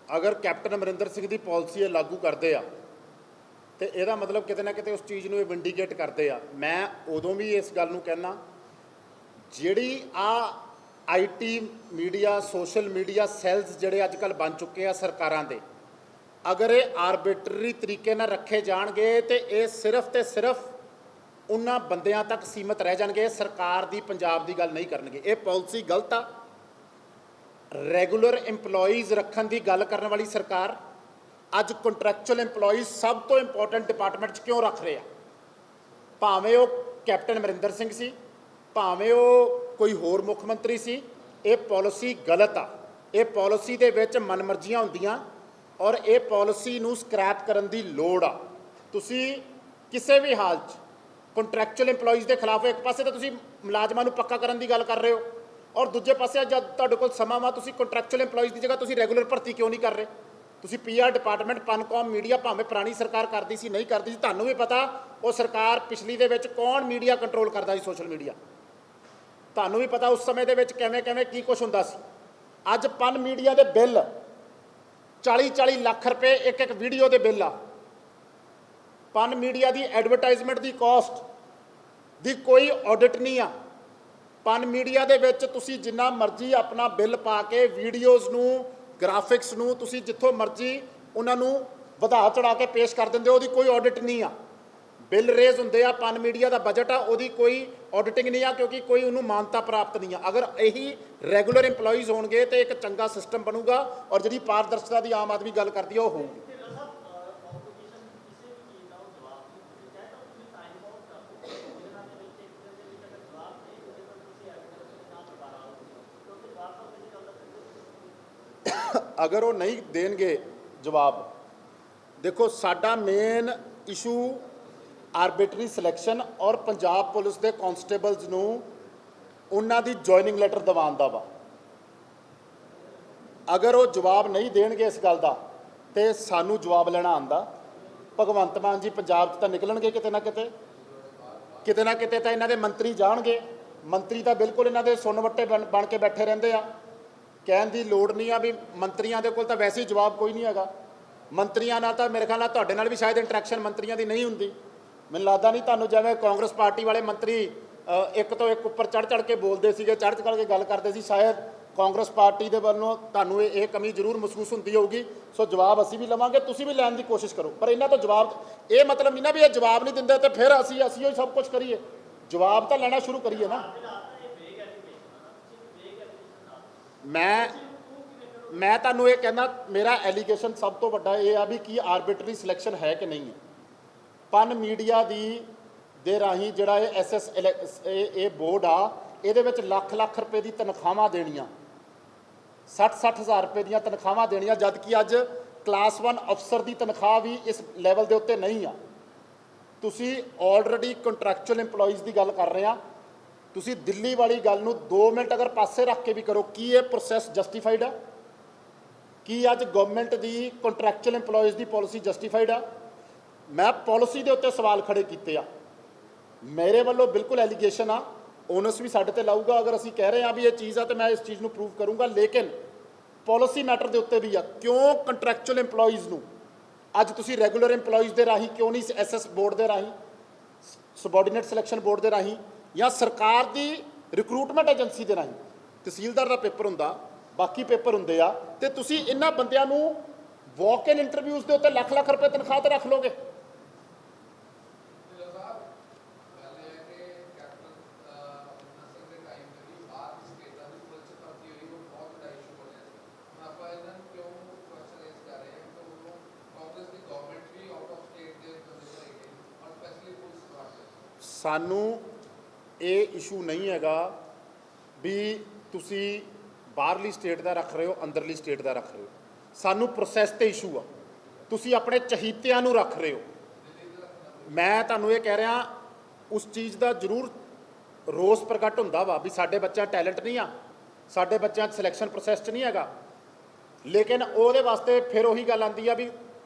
ਅਗਰ ਕੈਪਟਨ ਅਮਰਿੰਦਰ ਸਿੰਘ ਦੀ ਪਾਲਿਸੀ ਇਹ ਲਾਗੂ ਕਰਦੇ ਆ ਤੇ ਇਹਦਾ ਮਤਲਬ ਕਿਤੇ ਨਾ ਕਿਤੇ ਉਸ ਚੀਜ਼ ਨੂੰ ਇਹ ਵਿੰਡੀਕੇਟ ਕਰਦੇ ਆ। ਮੈਂ ਉਦੋਂ ਵੀ ਇਸ ਗੱਲ ਨੂੰ ਕਹਿਣਾ, ਜਿਹੜੀ IT media, social media cells ਜਿਹੜੇ ਅੱਜ ਕੱਲ੍ਹ ਬਣ ਚੁੱਕੇ ਆ ਸਰਕਾਰਾਂ ਦੇ, ਅਗਰ ਇਹ ਆਰਬਿਟਰੀ ਤਰੀਕੇ ਨਾਲ ਰੱਖੇ ਜਾਣਗੇ ਤੇ ਇਹ ਸਿਰਫ ਤੇ ਸਿਰਫ ਉਹਨਾਂ ਬੰਦਿਆਂ ਤੱਕ ਸੀਮਤ ਰਹਿ ਜਾਣਗੇ, ਸਰਕਾਰ ਦੀ, ਪੰਜਾਬ ਦੀ ਗੱਲ ਨਹੀਂ ਕਰਨਗੇ। ਇਹ ਪਾਲਿਸੀ ਗਲਤ ਆ। ਰੈਗੂਲਰ EMPLOYEES ਰੱਖਣ ਦੀ ਗੱਲ ਕਰਨ ਵਾਲੀ ਸਰਕਾਰ ਅੱਜ ਕੰਟਰੈਕਚੁਅਲ EMPLOYEES ਸਭ ਤੋਂ ਇੰਪੋਰਟੈਂਟ ਡਿਪਾਰਟਮੈਂਟ 'ਚ ਕਿਉਂ ਰੱਖ ਰਹੇ ਆ? ਭਾਵੇਂ ਉਹ ਕੈਪਟਨ ਅਮਰਿੰਦਰ ਸਿੰਘ ਸੀ, ਭਾਵੇਂ ਉਹ ਕੋਈ ਹੋਰ ਮੁੱਖ ਮੰਤਰੀ ਸੀ, ਇਹ ਪਾਲਿਸੀ ਗਲਤ ਆ। ਇਹ ਪਾਲਿਸੀ ਦੇ ਵਿੱਚ ਮਨਮਰਜ਼ੀਆਂ ਹੁੰਦੀਆਂ ਔਰ ਇਹ ਪਾਲਿਸੀ ਨੂੰ ਸਕ੍ਰੈਪ ਕਰਨ ਦੀ ਲੋੜ ਆ। ਤੁਸੀਂ ਕਿਸੇ ਵੀ ਹਾਲ 'ਚ ਕੰਟਰੈਕਚੁਅਲ EMPLOYEES ਦੇ ਖਿਲਾਫ, ਇੱਕ ਪਾਸੇ ਤਾਂ ਤੁਸੀਂ ਮੁਲਾਜ਼ਮਾਂ ਨੂੰ ਪੱਕਾ ਕਰਨ ਦੀ ਗੱਲ ਕਰ ਰਹੇ ਹੋ ਔਰ ਦੂਜੇ ਪਾਸੇ ਜਦ ਤੁਹਾਡੇ ਕੋਲ ਸਮਾਂ ਵਾ, ਤੁਸੀਂ ਕੰਟਰੈਕਚੁਅਲ EMPLOYEES ਦੀ ਜਗ੍ਹਾ ਤੁਸੀਂ ਰੈਗੂਲਰ ਭਰਤੀ ਕਿਉਂ ਨਹੀਂ ਕਰ ਰਹੇ? ਤੁਸੀਂ PR ਡਿਪਾਰਟਮੈਂਟ, ਪਨਕੌਮ ਮੀਡੀਆ, ਭਾਵੇਂ ਪੁਰਾਣੀ ਸਰਕਾਰ ਕਰਦੀ ਸੀ, ਨਹੀਂ ਕਰਦੀ ਸੀ, ਤੁਹਾਨੂੰ ਵੀ ਪਤਾ ਉਹ ਸਰਕਾਰ ਪਿਛਲੀ ਦੇ ਵਿੱਚ ਕੌਣ ਮੀਡੀਆ ਕੰਟਰੋਲ ਕਰਦਾ ਸੀ, ਸੋਸ਼ਲ ਮੀਡੀਆ। ਤੁਹਾਨੂੰ ਵੀ ਪਤਾ ਉਸ ਸਮੇਂ ਦੇ ਵਿੱਚ ਕਿਵੇਂ ਕਿਵੇਂ ਕੀ ਕੁਛ ਹੁੰਦਾ ਸੀ। ਅੱਜ ਪਨ ਮੀਡੀਆ ਦੇ ਬਿੱਲ 40-40 ਲੱਖ ਰੁਪਏ ਇੱਕ ਇੱਕ ਵੀਡੀਓ ਦੇ ਬਿੱਲ ਆ। ਪਨ ਮੀਡੀਆ ਦੀ ਐਡਵਰਟਾਈਜ਼ਮੈਂਟ ਦੀ ਕਾਸਟ ਦੀ ਕੋਈ ਆਡਿਟ ਨਹੀਂ ਆ। ਪਨ ਮੀਡੀਆ ਦੇ ਵਿੱਚ ਤੁਸੀਂ ਜਿੰਨਾ ਮਰਜ਼ੀ ਆਪਣਾ ਬਿੱਲ ਪਾ ਕੇ ਵੀਡੀਓਜ਼ ਨੂੰ, ਗ੍ਰਾਫਿਕਸ ਨੂੰ ਤੁਸੀਂ ਜਿੱਥੋਂ ਮਰਜ਼ੀ ਉਹਨਾਂ ਨੂੰ ਵਧਾ ਚੜਾ ਕੇ ਪੇਸ਼ ਕਰ ਦਿੰਦੇ ਹੋ, ਉਹਦੀ ਕੋਈ ਆਡਿਟ ਨਹੀਂ ਆ। ਬਿੱਲ ਰੇਜ਼ ਹੁੰਦੇ ਆ, ਪਨ ਮੀਡੀਆ ਦਾ ਬਜਟ ਆ, ਉਹਦੀ ਕੋਈ ਆਡਿਟਿੰਗ ਨਹੀਂ ਆ, ਕਿਉਂਕਿ ਕੋਈ ਉਹਨੂੰ ਮਾਨਤਾ ਪ੍ਰਾਪਤ ਨਹੀਂ ਆ। ਅਗਰ ਇਹੀ ਰੈਗੂਲਰ EMPLOYEES ਹੋਣਗੇ ਤੇ ਇੱਕ ਚੰਗਾ ਸਿਸਟਮ ਬਣੂਗਾ ਔਰ ਜਿਹੜੀ ਪਾਰਦਰਸ਼ਤਾ ਦੀ ਆਮ ਆਦਮੀ ਗੱਲ ਕਰਦੀ ਆ ਉਹ ਹੋਊਗੀ। ਅਗਰ ਉਹ ਨਹੀਂ ਦੇਣਗੇ ਜਵਾਬ, ਦੇਖੋ ਸਾਡਾ ਮੇਨ ਇਸ਼ੂ ਆਰਬਿਟਰੀ ਸਿਲੈਕਸ਼ਨ ਔਰ ਪੰਜਾਬ ਪੁਲਿਸ ਦੇ ਕਾਂਸਟੇਬਲਸ ਨੂੰ ਉਹਨਾਂ ਦੀ ਜੁਆਇਨਿੰਗ ਲੈਟਰ ਦਿਵਾਉਣ ਦਾ ਵਾ। ਅਗਰ ਉਹ ਜਵਾਬ ਨਹੀਂ ਦੇਣਗੇ ਇਸ ਗੱਲ ਦਾ ਤੇ ਸਾਨੂੰ ਜਵਾਬ ਲੈਣਾ ਆਉਂਦਾ। ਭਗਵੰਤ ਮਾਨ ਜੀ ਪੰਜਾਬ 'ਚ ਤਾਂ ਨਿਕਲਣਗੇ ਕਿਤੇ ਨਾ ਕਿਤੇ, ਕਿਤੇ ਨਾ ਕਿਤੇ ਤਾਂ ਇਹਨਾਂ ਦੇ ਮੰਤਰੀ ਜਾਣਗੇ। ਮੰਤਰੀ ਤਾਂ ਬਿਲਕੁਲ ਇਹਨਾਂ ਦੇ ਸੁੰਨ-ਵੱਟੇ ਬਣ ਕੇ ਬੈਠੇ ਰਹਿੰਦੇ ਆ। ਕਹਿਣ ਦੀ ਲੋੜ ਨਹੀਂ ਆ ਵੀ ਮੰਤਰੀਆਂ ਦੇ ਕੋਲ ਤਾਂ ਵੈਸੇ ਹੀ ਜਵਾਬ ਕੋਈ ਨਹੀਂ ਹੈਗਾ। ਮੰਤਰੀਆਂ ਨਾਲ ਤਾਂ ਮੇਰੇ ਖਿਆਲ ਨਾਲ ਤੁਹਾਡੇ ਨਾਲ ਵੀ ਸ਼ਾਇਦ ਇੰਟਰੈਕਸ਼ਨ ਮੰਤਰੀਆਂ ਦੀ ਨਹੀਂ ਹੁੰਦੀ। ਮੈਨੂੰ ਲੱਗਦਾ ਨਹੀਂ ਤੁਹਾਨੂੰ, ਜਿਵੇਂ ਕਾਂਗਰਸ ਪਾਰਟੀ ਵਾਲੇ ਮੰਤਰੀ ਇੱਕ ਤੋਂ ਇੱਕ ਉੱਪਰ ਚੜ੍ਹ ਕੇ ਬੋਲਦੇ ਸੀਗੇ, ਚੜ੍ਹ ਕੇ ਗੱਲ ਕਰਦੇ ਸੀ, ਸ਼ਾਇਦ ਕਾਂਗਰਸ ਪਾਰਟੀ ਦੇ ਵੱਲੋਂ ਤੁਹਾਨੂੰ ਇਹ ਕਮੀ ਜ਼ਰੂਰ ਮਹਿਸੂਸ ਹੁੰਦੀ ਹੋਊਗੀ। ਸੋ ਜਵਾਬ ਅਸੀਂ ਵੀ ਲਵਾਂਗੇ, ਤੁਸੀਂ ਵੀ ਲੈਣ ਦੀ ਕੋਸ਼ਿਸ਼ ਕਰੋ, ਪਰ ਇਹਨਾਂ ਤੋਂ ਜਵਾਬ, ਇਹ ਮਤਲਬ ਨਹੀਂ ਨਾ ਵੀ ਇਹ ਜਵਾਬ ਨਹੀਂ ਦਿੰਦੇ ਤੇ ਫਿਰ ਅਸੀਂ ਹੀ ਸਭ ਕੁਝ ਕਰੀਏ। ਜਵਾਬ ਤਾਂ ਲੈਣਾ ਸ਼ੁਰੂ ਕਰੀਏ ਨਾ। ਮੈਂ ਤੁਹਾਨੂੰ ਇਹ ਕਹਿੰਦਾ, ਮੇਰਾ ਐਲੀਗੇਸ਼ਨ ਸਭ ਤੋਂ ਵੱਡਾ ਇਹ ਆ ਵੀ ਕੀ ਆਰਬਿਟਰੀ ਸਿਲੈਕਸ਼ਨ ਹੈ ਕਿ ਨਹੀਂ ਹੈ। ਪਨ ਮੀਡੀਆ ਦੇ ਰਾਹੀਂ ਜਿਹੜਾ ਇਹ ਬੋਰਡ ਆ, ਇਹਦੇ ਵਿੱਚ ਲੱਖ ਰੁਪਏ ਦੀ ਤਨਖਾਹਾਂ ਦੇਣੀਆਂ, 60 ਹਜ਼ਾਰ ਰੁਪਏ ਦੀਆਂ ਤਨਖਾਹਾਂ ਦੇਣੀਆਂ, ਜਦ ਕਿ ਅੱਜ ਕਲਾਸ 1 ਅਫਸਰ ਦੀ ਤਨਖਾਹ ਵੀ ਇਸ ਲੈਵਲ ਦੇ ਉੱਤੇ ਨਹੀਂ ਆ। ਤੁਸੀਂ ਆਲਰੇਡੀ ਕੰਟਰੈਕਚੁਅਲ EMPLOYEES ਦੀ ਗੱਲ ਕਰ ਰਹੇ ਆ। ਤੁਸੀਂ ਦਿੱਲੀ ਵਾਲੀ ਗੱਲ ਨੂੰ 2 ਮਿੰਟ ਅਗਰ ਪਾਸੇ ਰੱਖ ਕੇ ਵੀ ਕਰੋ, ਕੀ ਇਹ ਪ੍ਰੋਸੈਸ ਜਸਟੀਫਾਈਡ ਆ? ਕੀ ਅੱਜ ਗਵਰਨਮੈਂਟ ਦੀ ਕੰਟਰੈਕਚੁਅਲ EMPLOYEES ਦੀ ਪਾਲਿਸੀ ਜਸਟੀਫਾਈਡ ਆ? ਮੈਂ ਪਾਲਿਸੀ ਦੇ ਉੱਤੇ ਸਵਾਲ ਖੜੇ ਕੀਤੇ ਆ। ਮੇਰੇ ਵੱਲੋਂ ਬਿਲਕੁਲ ਐਲੀਗੇਸ਼ਨ ਆ, ਓਨਸ ਵੀ ਸਾਡੇ ਤੇ ਲਾਊਗਾ ਅਗਰ ਅਸੀਂ ਕਹਿ ਰਹੇ ਹਾਂ ਵੀ ਇਹ ਚੀਜ਼ ਆ, ਤੇ ਮੈਂ ਇਸ ਚੀਜ਼ ਨੂੰ ਪ੍ਰੂਵ ਕਰੂੰਗਾ। ਲੇਕਿਨ ਪਾਲਿਸੀ ਮੈਟਰ ਦੇ ਉੱਤੇ ਵੀ ਆ, ਕਿਉਂ ਕੰਟਰੈਕਚੁਅਲ EMPLOYEES ਨੂੰ ਅੱਜ ਤੁਸੀਂ ਰੈਗੂਲਰ EMPLOYEES ਦੇ ਰਾਹੀਂ ਕਿਉਂ ਨਹੀਂ, SS ਬੋਰਡ ਦੇ ਰਾਹੀਂ, ਸਬੋਰਡੀਨੇਟ ਸਿਲੈਕਸ਼ਨ ਬੋਰਡ ਦੇ ਰਾਹੀਂ, ਜਾਂ ਸਰਕਾਰ ਦੀ ਰਿਕਰੂਟਮੈਂਟ ਏਜੰਸੀ ਦੇ ਰਾਹੀਂ? ਤਹਿਸੀਲਦਾਰ ਦਾ ਪੇਪਰ ਹੁੰਦਾ, ਬਾਕੀ ਪੇਪਰ ਹੁੰਦੇ ਆ, ਤੇ ਤੁਸੀਂ ਇਹਨਾਂ ਬੰਦਿਆਂ ਨੂੰ ਵਾਕ ਇਨ ਇੰਟਰਵਿਊਜ਼ ਦੇ ਉੱਤੇ ਲੱਖ ਰੁਪਏ ਤਨਖਾਹ ਤੇ ਰੱਖ ਲੋਗੇ? ਸਾਨੂੰ ਇਹ ਇਸ਼ੂ ਨਹੀਂ ਹੈਗਾ ਵੀ ਤੁਸੀਂ ਬਾਹਰਲੀ ਸਟੇਟ ਦਾ ਰੱਖ ਰਹੇ ਹੋ, ਅੰਦਰਲੀ ਸਟੇਟ ਦਾ ਰੱਖ ਰਹੇ ਹੋ। ਸਾਨੂੰ ਪ੍ਰੋਸੈਸ ਤੇ ਇਸ਼ੂ ਆ। ਤੁਸੀਂ ਆਪਣੇ ਚਹੀਤਿਆਂ ਨੂੰ ਰੱਖ ਰਹੇ ਹੋ। ਮੈਂ ਤੁਹਾਨੂੰ ਇਹ ਕਹਿ ਰਿਹਾ, ਉਸ ਚੀਜ਼ ਦਾ ਜ਼ਰੂਰ ਰੋਸ ਪ੍ਰਗਟ ਹੁੰਦਾ ਵਾ ਵੀ ਸਾਡੇ ਬੱਚਿਆਂ ਟੈਲੈਂਟ ਨਹੀਂ ਆ, ਸਾਡੇ ਬੱਚਿਆਂ 'ਚ ਸਿਲੈਕਸ਼ਨ ਪ੍ਰੋਸੈਸ 'ਚ ਨਹੀਂ ਹੈਗਾ। ਲੇਕਿਨ ਉਹਦੇ ਵਾਸਤੇ ਫਿਰ ਉਹੀ ਗੱਲ ਆਉਂਦੀ ਆ ਵੀ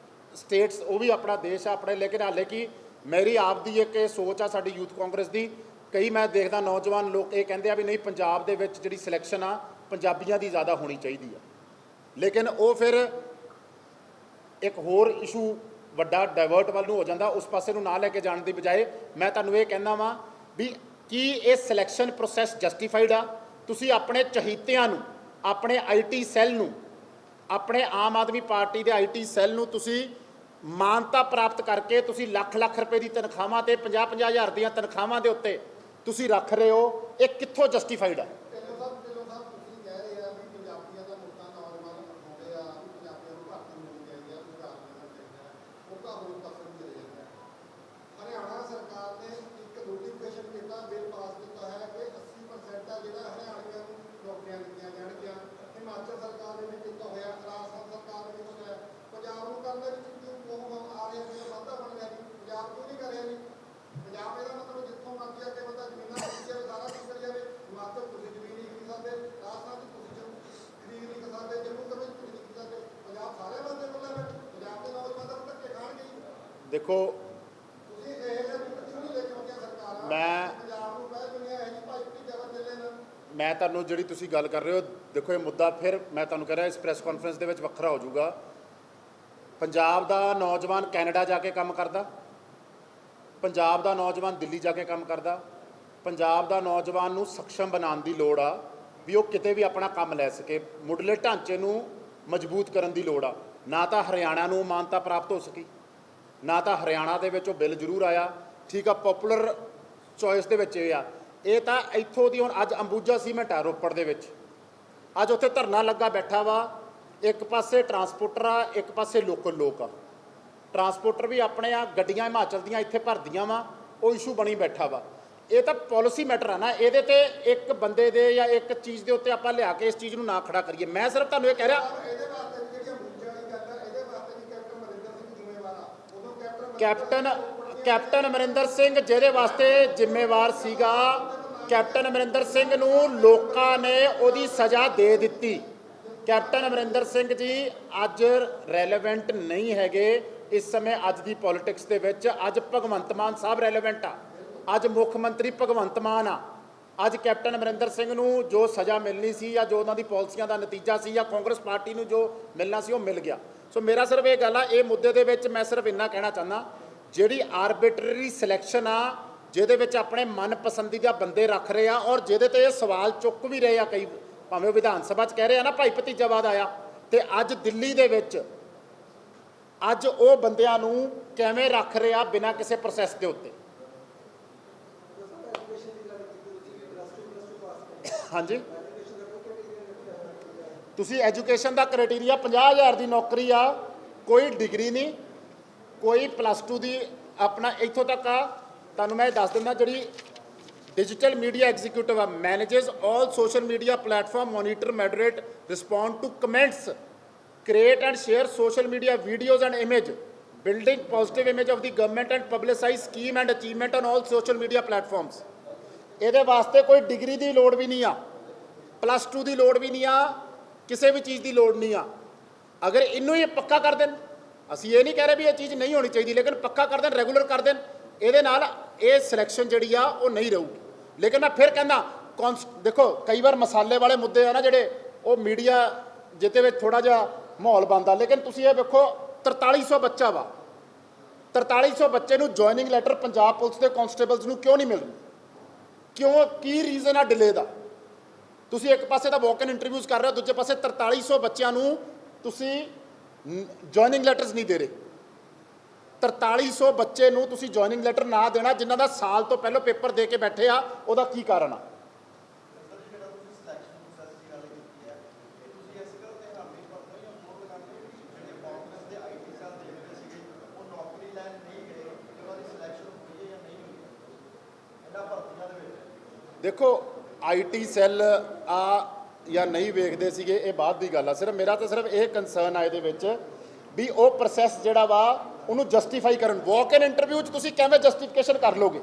ਸਟੇਟਸ, ਉਹ ਵੀ ਆਪਣਾ ਦੇਸ਼ ਆ ਆਪਣੇ। ਲੇਕਿਨ ਹਾਲੇ ਕਿ ਮੇਰੀ ਆਪ ਦੀ ਇੱਕ ਇਹ ਸੋਚ ਆ ਸਾਡੀ ਯੂਥ ਕਾਂਗਰਸ ਦੀ, ਕਈ ਮੈਂ ਦੇਖਦਾ ਨੌਜਵਾਨ ਲੋਕ ਇਹ ਕਹਿੰਦੇ ਆ ਵੀ ਨਹੀਂ, ਪੰਜਾਬ ਦੇ ਵਿੱਚ ਜਿਹੜੀ ਸਿਲੈਕਸ਼ਨ ਆ ਪੰਜਾਬੀਆਂ ਦੀ ਜ਼ਿਆਦਾ ਹੋਣੀ ਚਾਹੀਦੀ ਆ। ਲੇਕਿਨ ਉਹ ਫਿਰ ਇੱਕ ਹੋਰ ਇਸ਼ੂ ਵੱਡਾ ਡਾਇਵਰਟ ਵੱਲ ਨੂੰ ਹੋ ਜਾਂਦਾ, ਉਸ ਪਾਸੇ ਨੂੰ ਨਾ ਲੈ ਕੇ ਜਾਣ ਦੀ ਬਜਾਏ ਮੈਂ ਤੁਹਾਨੂੰ ਇਹ ਕਹਿੰਦਾ ਵਾਂ ਵੀ ਕੀ ਇਹ ਸਿਲੈਕਸ਼ਨ ਪ੍ਰੋਸੈਸ ਜਸਟੀਫਾਈਡ ਆ? ਤੁਸੀਂ ਆਪਣੇ ਚਹੀਤਿਆਂ ਨੂੰ, ਆਪਣੇ ਆਈਟੀ ਸੈੱਲ ਨੂੰ, ਆਪਣੇ ਆਮ ਆਦਮੀ ਪਾਰਟੀ ਦੇ ਆਈਟੀ ਸੈੱਲ ਨੂੰ ਤੁਸੀਂ ਮਾਨਤਾ ਪ੍ਰਾਪਤ ਕਰਕੇ ਤੁਸੀਂ ਲੱਖ ਲੱਖ ਰੁਪਏ ਦੀ ਤਨਖਾਹਾਂ ਤੇ 50-50 ਹਜ਼ਾਰ ਦੀਆਂ ਤਨਖਾਹਾਂ ਦੇ ਉੱਤੇ ਤੁਸੀਂ ਰੱਖ ਰਹੇ ਹੋ, ਇਹ ਕਿੱਥੋਂ ਜਸਟੀਫਾਈਡ ਆ? ਦੇਖੋ ਮੈਂ ਤੁਹਾਨੂੰ ਜਿਹੜੀ ਤੁਸੀਂ ਗੱਲ ਕਰ ਰਹੇ ਹੋ, ਦੇਖੋ ਇਹ ਮੁੱਦਾ ਫਿਰ ਮੈਂ ਤੁਹਾਨੂੰ ਕਹਿ ਰਿਹਾ ਇਸ ਪ੍ਰੈਸ ਕਾਨਫਰੰਸ ਦੇ ਵਿੱਚ ਵੱਖਰਾ ਹੋ ਜਾਊਗਾ। ਪੰਜਾਬ ਦਾ ਨੌਜਵਾਨ ਕੈਨੇਡਾ ਜਾ ਕੇ ਕੰਮ ਕਰਦਾ, ਪੰਜਾਬ ਦਾ ਨੌਜਵਾਨ ਦਿੱਲੀ ਜਾ ਕੇ ਕੰਮ ਕਰਦਾ, ਪੰਜਾਬ ਦਾ ਨੌਜਵਾਨ ਨੂੰ ਸક્ષਮ ਬਣਾਉਣ ਦੀ ਲੋੜ ਆ ਵੀ ਉਹ ਕਿਤੇ ਵੀ ਆਪਣਾ ਕੰਮ ਲੈ ਸਕੇ, ਮੁੱਢਲੇ ਢਾਂਚੇ ਨੂੰ ਮਜ਼ਬੂਤ ਕਰਨ ਦੀ ਲੋੜ ਆ। ਨਾ ਤਾਂ ਹਰਿਆਣਾ ਨੂੰ ਮਾਨਤਾ ਪ੍ਰਾਪਤ ਹੋ ਸਕੀ, ਨਾ ਤਾਂ ਹਰਿਆਣਾ ਦੇ ਵਿੱਚ ਉਹ ਬਿੱਲ ਜ਼ਰੂਰ ਆਇਆ, ਠੀਕ ਆ, ਪੋਪੂਲਰ ਚੋਇਸ ਦੇ ਵਿੱਚ ਇਹ ਆ। ਇਹ ਤਾਂ ਇੱਥੋਂ ਦੀ ਹੁਣ ਅੱਜ ਅੰਬੂਜਾ ਸੀਮੈਂਟ ਆ ਰੋਪੜ ਦੇ ਵਿੱਚ, ਅੱਜ ਉੱਥੇ ਧਰਨਾ ਲੱਗਾ ਬੈਠਾ ਵਾ, ਇੱਕ ਪਾਸੇ ਟਰਾਂਸਪੋਰਟਰ ਆ, ਇੱਕ ਪਾਸੇ ਲੋਕਲ ਲੋਕ ਆ। ਟਰਾਂਸਪੋਰਟਰ ਵੀ ਆਪਣੇ ਆ ਗੱਡੀਆਂ ਹਿਮਾਚਲ ਦੀਆਂ ਇੱਥੇ ਭਰਦੀਆਂ ਵਾ, ਉਹ ਇਸ਼ੂ ਬਣੀ ਬੈਠਾ ਵਾ। ਇਹ ਤਾਂ ਪਾਲਿਸੀ ਮੈਟਰ ਆ ਨਾ, ਇਹਦੇ ਤੇ ਇੱਕ ਬੰਦੇ ਦੇ ਜਾਂ ਇੱਕ ਚੀਜ਼ ਦੇ ਉੱਤੇ ਆਪਾਂ ਲਿਆ ਕੇ ਇਸ ਚੀਜ਼ ਨੂੰ ਨਾ ਖੜਾ ਕਰੀਏ। ਮੈਂ ਸਿਰਫ ਤੁਹਾਨੂੰ ਇਹ ਕਹਿ ਰਿਹਾ ਕੈਪਟਨ ਅਮਰਿੰਦਰ ਸਿੰਘ ਜਿਹਦੇ ਵਾਸਤੇ ਜ਼ਿੰਮੇਵਾਰ ਸੀਗਾ, ਕੈਪਟਨ ਅਮਰਿੰਦਰ ਸਿੰਘ ਨੂੰ ਲੋਕਾਂ ਨੇ ਉਹਦੀ ਸਜ਼ਾ ਦੇ ਦਿੱਤੀ। ਕੈਪਟਨ ਅਮਰਿੰਦਰ ਸਿੰਘ ਜੀ ਅੱਜ ਰੈਲੇਵੈਂਟ ਨਹੀਂ ਹੈਗੇ ਇਸ ਸਮੇਂ ਅੱਜ ਦੀ ਪੋਲਿਟਿਕਸ ਦੇ ਵਿੱਚ। ਅੱਜ ਭਗਵੰਤ ਮਾਨ ਸਾਹਿਬ ਰੈਲੇਵੈਂਟ ਆ, ਅੱਜ ਮੁੱਖ ਮੰਤਰੀ ਭਗਵੰਤ ਮਾਨ ਆ। ਅੱਜ ਕੈਪਟਨ ਅਮਰਿੰਦਰ ਸਿੰਘ ਨੂੰ ਜੋ ਸਜ਼ਾ ਮਿਲਣੀ ਸੀ ਜਾਂ ਜੋ ਉਹਨਾਂ ਦੀ ਪਾਲਿਸੀਆਂ ਦਾ ਨਤੀਜਾ ਸੀ ਜਾਂ ਕਾਂਗਰਸ ਪਾਰਟੀ ਨੂੰ ਜੋ ਮਿਲਣਾ ਸੀ ਉਹ ਮਿਲ ਗਿਆ। ਸੋ ਮੇਰਾ ਸਿਰਫ ਇਹ ਗੱਲ ਆ, ਇਹ ਮੁੱਦੇ ਦੇ ਵਿੱਚ ਮੈਂ ਸਿਰਫ ਇੰਨਾ ਕਹਿਣਾ ਚਾਹੁੰਦਾ, ਜਿਹੜੀ ਆਰਬਿਟਰੀ ਸਿਲੈਕਸ਼ਨ ਆ, ਜਿਹਦੇ ਵਿੱਚ ਆਪਣੇ ਮਨਪਸੰਦੀਦਾ ਬੰਦੇ ਰੱਖ ਰਹੇ ਆ ਔਰ ਜਿਹਦੇ ਤੇ ਇਹ ਸਵਾਲ ਚੁੱਕ ਵੀ ਰਹੇ ਆ ਕਈ, ਭਾਵੇਂ ਵਿਧਾਨ ਸਭਾ 'ਚ ਕਹਿ ਰਹੇ ਆ ਨਾ ਭਾਈ ਭਤੀਜਾਵਾਦ ਆਇਆ, ਤੇ ਅੱਜ ਦਿੱਲੀ ਦੇ ਵਿੱਚ ਅੱਜ ਉਹ ਬੰਦਿਆਂ ਨੂੰ ਕਿਵੇਂ ਰੱਖ ਰਹੇ ਆ ਬਿਨਾਂ ਕਿਸੇ ਪ੍ਰੋਸੈਸ ਦੇ ਉੱਤੇ। ਹਾਂਜੀ, ਤੁਸੀਂ ਐਜੂਕੇਸ਼ਨ ਦਾ ਕ੍ਰਾਈਟੇਰੀਆ 50,000 ਦੀ ਨੌਕਰੀ ਆ, ਕੋਈ ਡਿਗਰੀ ਨਹੀਂ, ਕੋਈ +2 ਦੀ ਆਪਣਾ ਇੱਥੋਂ ਤੱਕ ਆ। ਤੁਹਾਨੂੰ ਮੈਂ ਦੱਸ ਦਿੰਦਾ, ਜਿਹੜੀ ਡਿਜੀਟਲ ਮੀਡੀਆ ਐਗਜ਼ੀਕਿਊਟਿਵ ਆ, manages all social media platform, monitor, moderate, respond to comments, create and share social media videos and image, building positive image of the government and publicize scheme and achievement on all social media platforms। ਇਹਦੇ ਵਾਸਤੇ ਕੋਈ ਡਿਗਰੀ ਦੀ ਲੋੜ ਵੀ ਨਹੀਂ ਆ, +2 ਦੀ ਲੋੜ ਵੀ ਨਹੀਂ ਆ, ਕਿਸੇ ਵੀ ਚੀਜ਼ ਦੀ ਲੋੜ ਨਹੀਂ ਆ। ਅਗਰ ਇਹਨੂੰ ਹੀ ਪੱਕਾ ਕਰ ਦੇਣ, ਅਸੀਂ ਇਹ ਨਹੀਂ ਕਹਿ ਰਹੇ ਵੀ ਇਹ ਚੀਜ਼ ਨਹੀਂ ਹੋਣੀ ਚਾਹੀਦੀ, ਲੇਕਿਨ ਪੱਕਾ ਕਰ ਦੇਣ, ਰੈਗੂਲਰ ਕਰ ਦੇਣ, ਇਹਦੇ ਨਾਲ ਇਹ ਸਿਲੈਕਸ਼ਨ ਜਿਹੜੀ ਆ ਉਹ ਨਹੀਂ ਰਹੂਗੀ। ਲੇਕਿਨ ਮੈਂ ਫਿਰ ਕਹਿੰਦਾ ਦੇਖੋ ਕਈ ਵਾਰ ਮਸਾਲੇ ਵਾਲੇ ਮੁੱਦੇ ਆ ਨਾ ਜਿਹੜੇ, ਉਹ ਮੀਡੀਆ ਜਿਹਦੇ ਵਿੱਚ ਥੋੜ੍ਹਾ ਜਿਹਾ ਮਾਹੌਲ ਬਣਦਾ। ਲੇਕਿਨ ਤੁਸੀਂ ਇਹ ਵੇਖੋ 4300 ਬੱਚਾ ਵਾ, 4300 ਬੱਚੇ ਨੂੰ ਜੁਆਇਨਿੰਗ ਲੈਟਰ ਪੰਜਾਬ ਪੁਲਿਸ ਦੇ ਕਾਂਸਟੇਬਲਸ ਨੂੰ ਕਿਉਂ ਨਹੀਂ ਮਿਲ ਰਹੀ? ਕਿਉਂ, ਕੀ ਰੀਜ਼ਨ ਆ ਡਿਲੇ ਦਾ? ਤੁਸੀਂ ਇੱਕ ਪਾਸੇ ਤਾਂ ਵਾਕ ਇਨ ਇੰਟਰਵਿਊਜ਼ ਕਰ ਰਹੇ ਹੋ, ਦੂਜੇ ਪਾਸੇ 4300 ਬੱਚਿਆਂ ਨੂੰ ਤੁਸੀਂ ਜੁਆਇਨਿੰਗ ਲੈਟਰਸ ਨਹੀਂ ਦੇ ਰਹੇ। 4300 ਬੱਚੇ ਨੂੰ ਤੁਸੀਂ ਜੁਆਇਨਿੰਗ ਲੈਟਰ ਨਾ ਦੇਣਾ, ਜਿਨ੍ਹਾਂ ਦਾ ਸਾਲ ਤੋਂ ਪਹਿਲਾਂ ਪੇਪਰ ਦੇ ਕੇ ਬੈਠੇ ਆ, ਉਹਦਾ ਕੀ ਕਾਰਨ ਆ? ਦੇਖੋ ਆਈਟੀ ਸੈੱਲ ਆ ਜਾਂ ਨਹੀਂ ਵੇਖਦੇ ਸੀਗੇ, ਇਹ ਬਾਅਦ ਦੀ ਗੱਲ ਆ। ਸਿਰਫ ਮੇਰਾ ਤਾਂ ਸਿਰਫ ਇਹ ਕੰਸਰਨ ਆ ਇਹਦੇ ਵਿੱਚ ਵੀ ਉਹ ਪ੍ਰੋਸੈਸ ਜਿਹੜਾ ਵਾ ਉਹਨੂੰ ਜਸਟੀਫਾਈ ਕਰਨ। ਵਾਕ ਇਨ ਇੰਟਰਵਿਊ 'ਚ ਤੁਸੀਂ ਕਿਵੇਂ ਜਸਟੀਫਿਕੇਸ਼ਨ ਕਰ ਲੋਗੇ?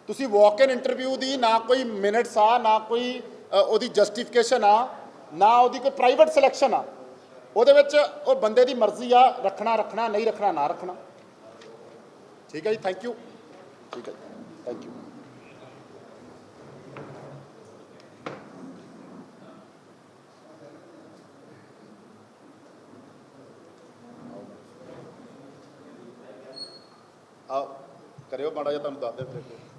ਤੁਸੀਂ ਵਾਕ ਇਨ ਇੰਟਰਵਿਊ ਦੀ ਨਾ ਕੋਈ ਮਿੰਟਸ ਆ, ਨਾ ਕੋਈ ਉਹਦੀ ਜਸਟੀਫਿਕੇਸ਼ਨ ਆ, ਨਾ ਉਹਦੀ ਕੋਈ ਪ੍ਰਾਈਵੇਟ ਸਿਲੈਕਸ਼ਨ ਆ। ਉਹਦੇ ਵਿੱਚ ਉਹ ਬੰਦੇ ਦੀ ਮਰਜ਼ੀ ਆ, ਰੱਖਣਾ ਰੱਖਣਾ, ਨਹੀਂ ਰੱਖਣਾ ਨਾ ਰੱਖਣਾ। ਠੀਕ ਹੈ ਜੀ, ਥੈਂਕ ਯੂ। ਠੀਕ ਹੈ, ਥੈਂਕ ਯੂ। ਆ ਕਰਿਓ ਮਾੜਾ ਜਿਹਾ ਤੁਹਾਨੂੰ ਦੱਸਦੇ ਫਿਰ ਅੱਗੇ।